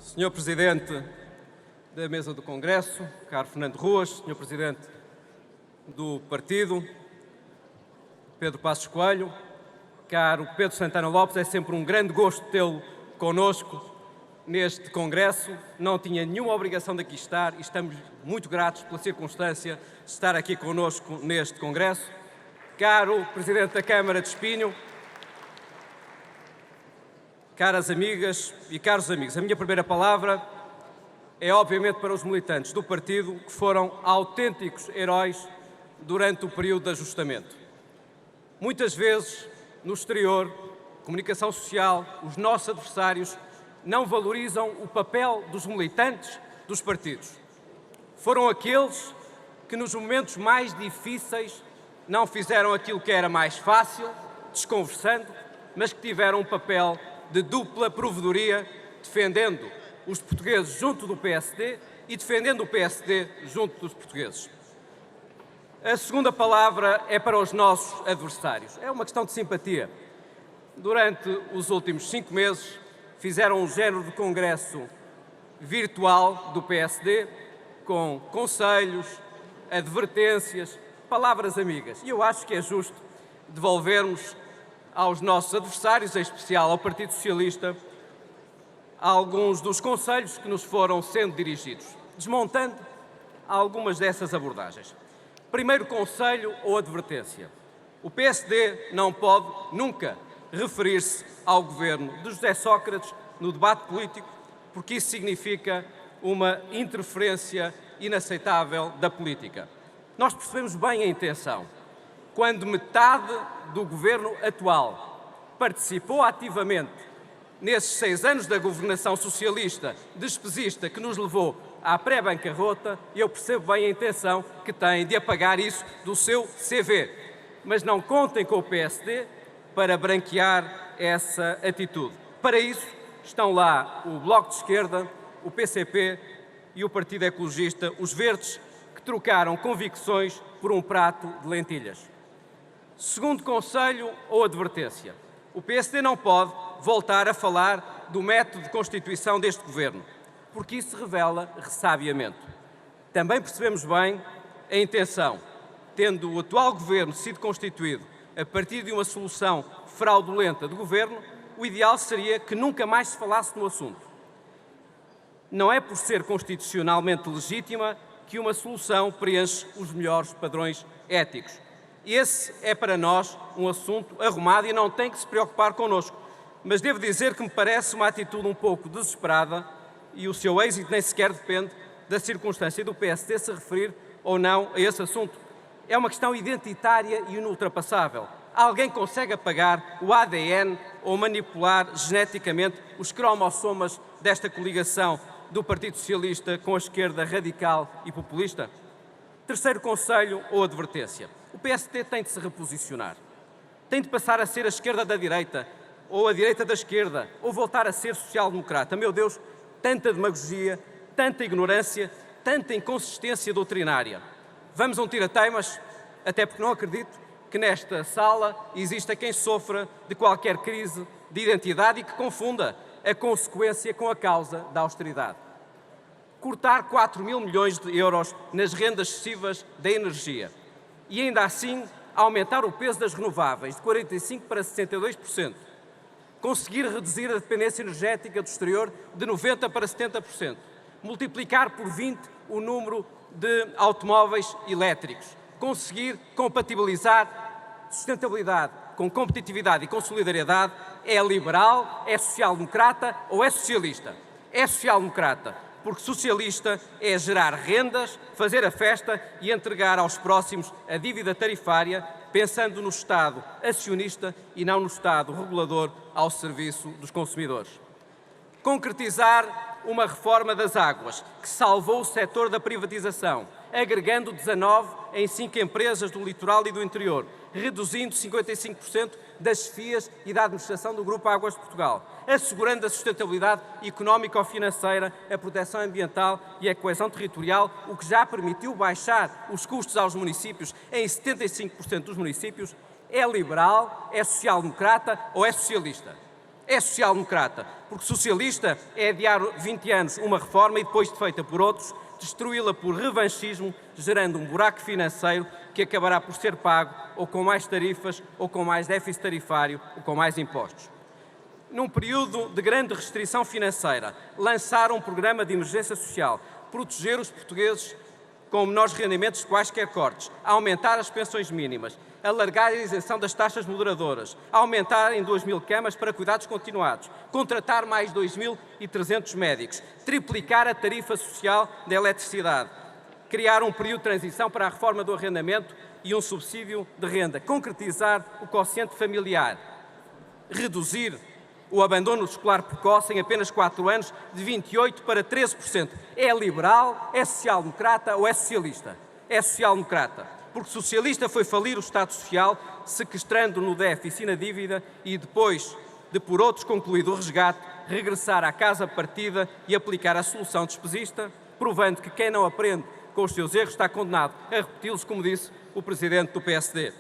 Senhor Presidente da Mesa do Congresso, caro Fernando Ruas, Senhor Presidente do Partido, Pedro Passos Coelho, caro Pedro Santana Lopes, é sempre um grande gosto tê-lo connosco neste Congresso. Não tinha nenhuma obrigação de aqui estar e estamos muito gratos pela circunstância de estar aqui connosco neste Congresso. Caro Presidente da Câmara de Espinho, caras amigas e caros amigos, a minha primeira palavra é obviamente para os militantes do partido que foram autênticos heróis durante o período de ajustamento. Muitas vezes, no exterior, comunicação social, os nossos adversários não valorizam o papel dos militantes dos partidos. Foram aqueles que nos momentos mais difíceis não fizeram aquilo que era mais fácil, desconversando, mas que tiveram um papel de dupla provedoria, defendendo os portugueses junto do PSD e defendendo o PSD junto dos portugueses. A segunda palavra é para os nossos adversários. É uma questão de simpatia. Durante os últimos 5 meses fizeram um género de congresso virtual do PSD, com conselhos, advertências, palavras amigas. E eu acho que é justo devolvermos aos nossos adversários, em especial ao Partido Socialista, alguns dos conselhos que nos foram sendo dirigidos, desmontando algumas dessas abordagens. Primeiro conselho ou advertência. O PSD não pode nunca referir-se ao governo de José Sócrates no debate político, porque isso significa uma interferência inaceitável da política. Nós percebemos bem a intenção. Quando metade do governo atual participou ativamente nesses 6 anos da governação socialista, despesista, que nos levou à pré-bancarrota, eu percebo bem a intenção que têm de apagar isso do seu CV. Mas não contem com o PSD para branquear essa atitude. Para isso estão lá o Bloco de Esquerda, o PCP e o Partido Ecologista, os verdes, que trocaram convicções por um prato de lentilhas. Segundo conselho ou advertência. O PSD não pode voltar a falar do método de constituição deste governo, porque isso se revela ressabiamente. Também percebemos bem a intenção. Tendo o atual governo sido constituído a partir de uma solução fraudulenta do governo, o ideal seria que nunca mais se falasse no assunto. Não é por ser constitucionalmente legítima que uma solução preenche os melhores padrões éticos. Esse é para nós um assunto arrumado e não tem que se preocupar connosco. Mas devo dizer que me parece uma atitude um pouco desesperada e o seu êxito nem sequer depende da circunstância do PSD se referir ou não a esse assunto. É uma questão identitária e inultrapassável. Alguém consegue apagar o ADN ou manipular geneticamente os cromossomas desta coligação do Partido Socialista com a esquerda radical e populista? Terceiro conselho ou advertência. O PSD tem de se reposicionar. Tem de passar a ser a esquerda da direita, ou a direita da esquerda, ou voltar a ser social-democrata. Meu Deus, tanta demagogia, tanta ignorância, tanta inconsistência doutrinária. Vamos a um tira-teimas, até porque não acredito que nesta sala exista quem sofra de qualquer crise de identidade e que confunda a consequência com a causa da austeridade. Cortar 4.000 milhões de euros nas rendas excessivas da energia e ainda assim aumentar o peso das renováveis de 45% para 62%, conseguir reduzir a dependência energética do exterior de 90% para 70%, multiplicar por 20 o número de automóveis elétricos, conseguir compatibilizar sustentabilidade com competitividade e com solidariedade, é liberal, é social-democrata ou é socialista? É social-democrata, porque socialista é gerar rendas, fazer a festa e entregar aos próximos a dívida tarifária, pensando no Estado acionista e não no Estado regulador ao serviço dos consumidores. Concretizar uma reforma das águas que salvou o setor da privatização, agregando 19 em 5 empresas do litoral e do interior, reduzindo 55% das chefias e da administração do Grupo Águas de Portugal, assegurando a sustentabilidade económico-financeira, a proteção ambiental e a coesão territorial, o que já permitiu baixar os custos aos municípios em 75% dos municípios. É liberal, é social-democrata ou é socialista? É social-democrata, porque socialista é adiar 20 anos uma reforma e, depois de feita por outros, destruí-la por revanchismo, gerando um buraco financeiro que acabará por ser pago ou com mais tarifas, ou com mais déficit tarifário, ou com mais impostos. Num período de grande restrição financeira, lançaram um programa de emergência social, proteger os portugueses com menores rendimentos de quaisquer cortes, aumentar as pensões mínimas, alargar a isenção das taxas moderadoras, aumentar em 2.000 camas para cuidados continuados, contratar mais 2.300 médicos, triplicar a tarifa social da eletricidade, criar um período de transição para a reforma do arrendamento e um subsídio de renda, concretizar o quociente familiar, reduzir o abandono escolar precoce em apenas 4 anos de 28% para 13%. É liberal, é social-democrata ou é socialista? É social-democrata, porque socialista foi falir o Estado Social, sequestrando no déficit e na dívida e depois de por outros concluído o resgate, regressar à casa partida e aplicar a solução despesista, provando que quem não aprende com os seus erros está condenado a repeti-los, como disse o Presidente do PSD.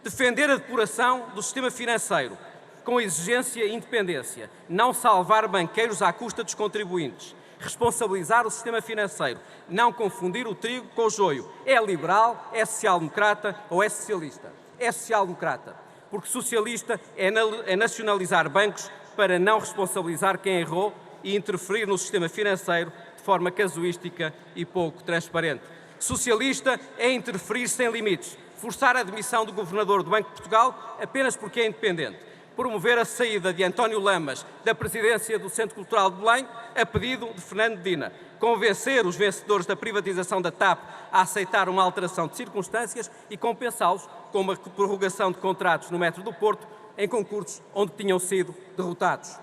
Defender a depuração do sistema financeiro, com exigência e independência, não salvar banqueiros à custa dos contribuintes, responsabilizar o sistema financeiro, não confundir o trigo com o joio. É liberal, é social-democrata ou é socialista? É social-democrata, porque socialista é nacionalizar bancos para não responsabilizar quem errou e interferir no sistema financeiro de forma casuística e pouco transparente. Socialista é interferir sem limites, forçar a demissão do governador do Banco de Portugal apenas porque é independente, promover a saída de António Lamas da presidência do Centro Cultural de Belém a pedido de Fernando Medina, convencer os vencedores da privatização da TAP a aceitar uma alteração de circunstâncias e compensá-los com uma prorrogação de contratos no metro do Porto em concursos onde tinham sido derrotados.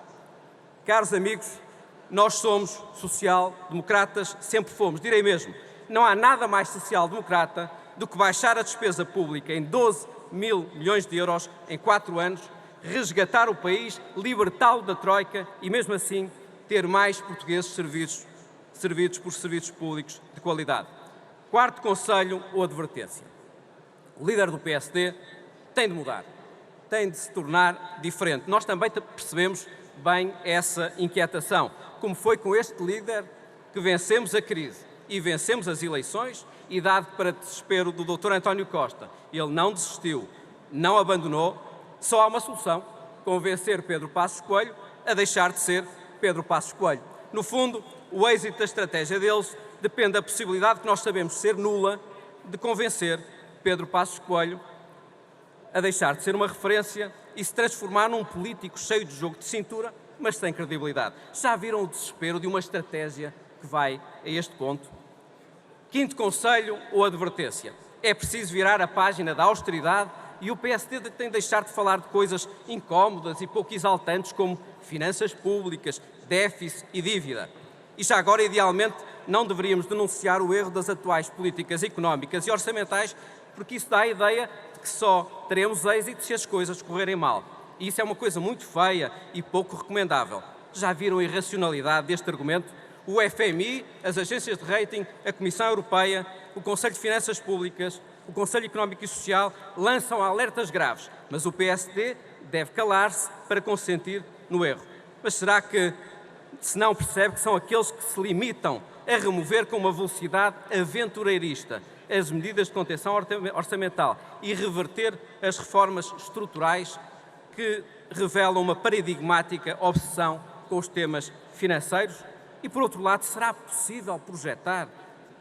Caros amigos, nós somos social-democratas, sempre fomos, direi mesmo. Não há nada mais social-democrata do que baixar a despesa pública em 12.000 milhões de euros em 4 anos, resgatar o país, libertá-lo da Troika e, mesmo assim, ter mais portugueses servidos por serviços públicos de qualidade. Quarto conselho ou advertência. O líder do PSD tem de mudar, tem de se tornar diferente. Nós também percebemos bem essa inquietação, como foi com este líder que vencemos a crise e vencemos as eleições e, dado para desespero do Dr. António Costa, ele não desistiu, não abandonou. Só há uma solução: convencer Pedro Passos Coelho a deixar de ser Pedro Passos Coelho. No fundo, o êxito da estratégia deles depende da possibilidade, que nós sabemos ser nula, de convencer Pedro Passos Coelho a deixar de ser uma referência e se transformar num político cheio de jogo de cintura, mas sem credibilidade. Já viram o desespero de uma estratégia que vai a este ponto? Quinto conselho ou advertência. É preciso virar a página da austeridade e o PSD tem de deixar de falar de coisas incómodas e pouco exaltantes como finanças públicas, déficit e dívida. E já agora, idealmente, não deveríamos denunciar o erro das atuais políticas económicas e orçamentais, porque isso dá a ideia de que só teremos êxito se as coisas correrem mal. E isso é uma coisa muito feia e pouco recomendável. Já viram a irracionalidade deste argumento? O FMI, as agências de rating, a Comissão Europeia, o Conselho de Finanças Públicas, o Conselho Económico e Social lançam alertas graves, mas o PSD deve calar-se para consentir no erro. Mas será que se não percebe que são aqueles que se limitam a remover com uma velocidade aventureirista as medidas de contenção orçamental e reverter as reformas estruturais que revelam uma paradigmática obsessão com os temas financeiros? E, por outro lado, será possível projetar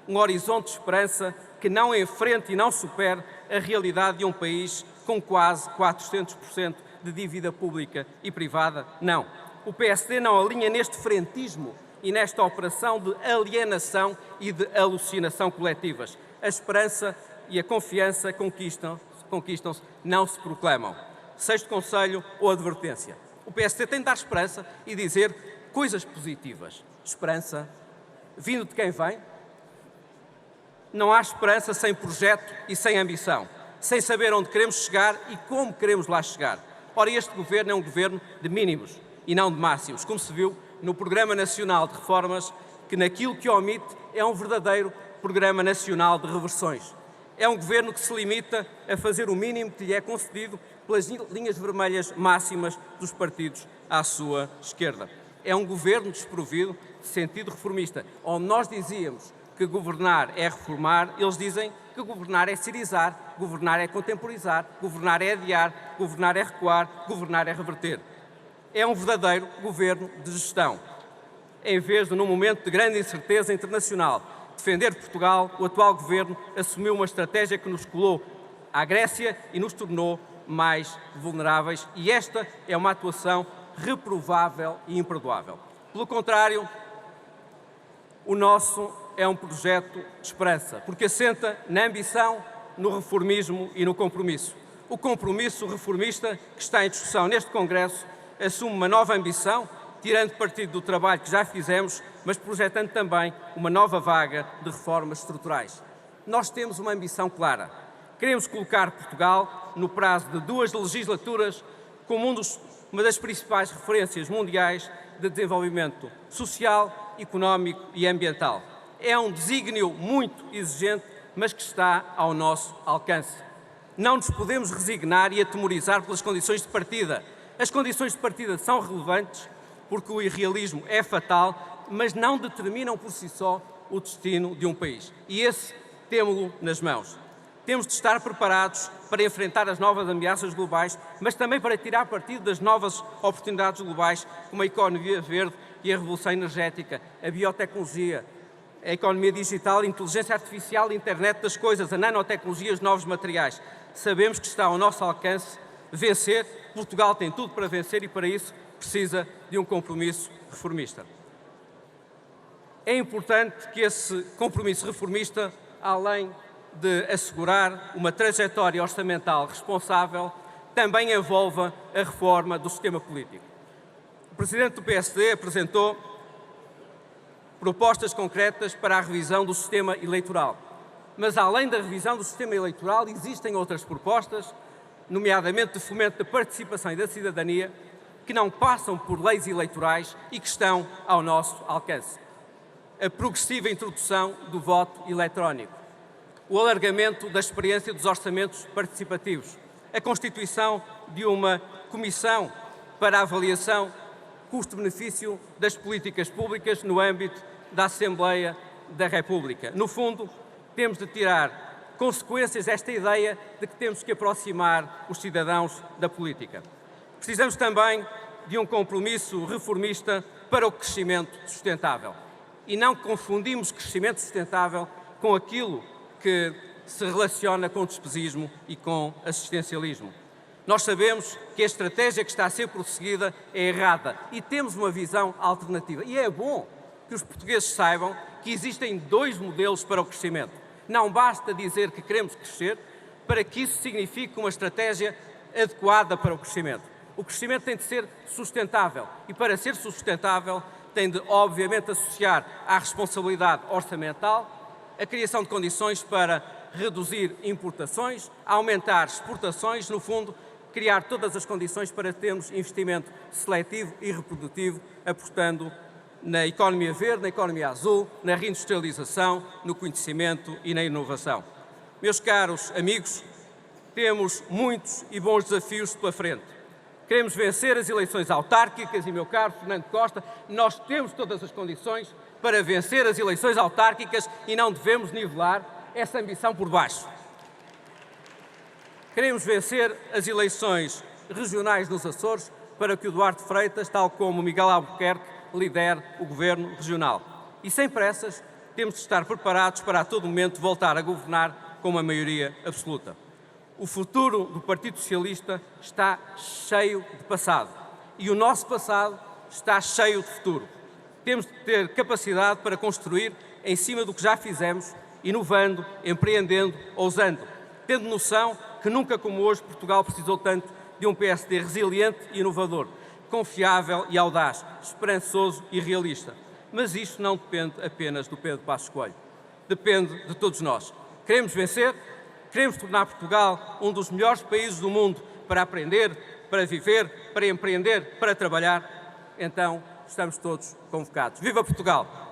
um horizonte de esperança que não enfrente e não supere a realidade de um país com quase 400% de dívida pública e privada? Não. O PSD não alinha neste frentismo e nesta operação de alienação e de alucinação coletivas. A esperança e a confiança conquistam-se, não se proclamam. Sexto conselho ou advertência. O PSD tem de dar esperança e dizer coisas positivas. Esperança vindo de quem vem? Não há esperança sem projeto e sem ambição, sem saber onde queremos chegar e como queremos lá chegar. Ora, este governo é um governo de mínimos e não de máximos, como se viu no Programa Nacional de Reformas, que naquilo que omite é um verdadeiro Programa Nacional de Reversões. É um governo que se limita a fazer o mínimo que lhe é concedido pelas linhas vermelhas máximas dos partidos à sua esquerda. É um governo desprovido de sentido reformista. Onde nós dizíamos que governar é reformar, eles dizem que governar é cirizar, governar é contemporizar, governar é adiar, governar é recuar, governar é reverter. É um verdadeiro governo de gestão. Em vez de, num momento de grande incerteza internacional, defender Portugal, o atual governo assumiu uma estratégia que nos colou à Grécia e nos tornou mais vulneráveis, e esta é uma atuação reprovável e imperdoável. Pelo contrário, o nosso é um projeto de esperança, porque assenta na ambição, no reformismo e no compromisso. O compromisso reformista que está em discussão neste Congresso assume uma nova ambição, tirando partido do trabalho que já fizemos, mas projetando também uma nova vaga de reformas estruturais. Nós temos uma ambição clara. Queremos colocar Portugal, no prazo de 2 legislaturas, como uma das principais referências mundiais de desenvolvimento social, económico e ambiental. É um desígnio muito exigente, mas que está ao nosso alcance. Não nos podemos resignar e atemorizar pelas condições de partida. As condições de partida são relevantes porque o irrealismo é fatal, mas não determinam por si só o destino de um país. E esse temo-lo nas mãos. Temos de estar preparados para enfrentar as novas ameaças globais, mas também para tirar partido das novas oportunidades globais, como a economia verde e a revolução energética, a biotecnologia, a economia digital, a inteligência artificial, a internet das coisas, a nanotecnologia, os novos materiais. Sabemos que está ao nosso alcance vencer. Portugal tem tudo para vencer e, para isso, precisa de um compromisso reformista. É importante que esse compromisso reformista, além de assegurar uma trajetória orçamental responsável, também envolva a reforma do sistema político. O Presidente do PSD apresentou propostas concretas para a revisão do sistema eleitoral. Mas, além da revisão do sistema eleitoral, existem outras propostas, nomeadamente de fomento da participação e da cidadania, que não passam por leis eleitorais e que estão ao nosso alcance. A progressiva introdução do voto eletrónico, o alargamento da experiência dos orçamentos participativos, a constituição de uma comissão para a avaliação custo-benefício das políticas públicas no âmbito da Assembleia da República. No fundo, temos de tirar consequências desta ideia de que temos que aproximar os cidadãos da política. Precisamos também de um compromisso reformista para o crescimento sustentável. E não confundimos crescimento sustentável com aquilo que se relaciona com o despesismo e com assistencialismo. Nós sabemos que a estratégia que está a ser prosseguida é errada e temos uma visão alternativa. E é bom que os portugueses saibam que existem 2 modelos para o crescimento. Não basta dizer que queremos crescer para que isso signifique uma estratégia adequada para o crescimento. O crescimento tem de ser sustentável e, para ser sustentável, tem de, obviamente, associar à responsabilidade orçamental a criação de condições para reduzir importações, aumentar exportações, no fundo, criar todas as condições para termos investimento seletivo e reprodutivo, apostando na economia verde, na economia azul, na reindustrialização, no conhecimento e na inovação. Meus caros amigos, temos muitos e bons desafios pela frente. Queremos vencer as eleições autárquicas e, meu caro Fernando Costa, nós temos todas as condições para vencer as eleições autárquicas e não devemos nivelar essa ambição por baixo. Queremos vencer as eleições regionais nos Açores para que o Duarte Freitas, tal como o Miguel Albuquerque, lidere o governo regional. E sem pressas, temos de estar preparados para a todo momento voltar a governar com uma maioria absoluta. O futuro do Partido Socialista está cheio de passado e o nosso passado está cheio de futuro. Temos de ter capacidade para construir em cima do que já fizemos, inovando, empreendendo, ousando, tendo noção que nunca como hoje Portugal precisou tanto de um PSD resiliente e inovador, confiável e audaz, esperançoso e realista. Mas isto não depende apenas do Pedro Passos Coelho. Depende de todos nós. Queremos vencer? Queremos tornar Portugal um dos melhores países do mundo para aprender, para viver, para empreender, para trabalhar? Então, estamos todos convocados. Viva Portugal!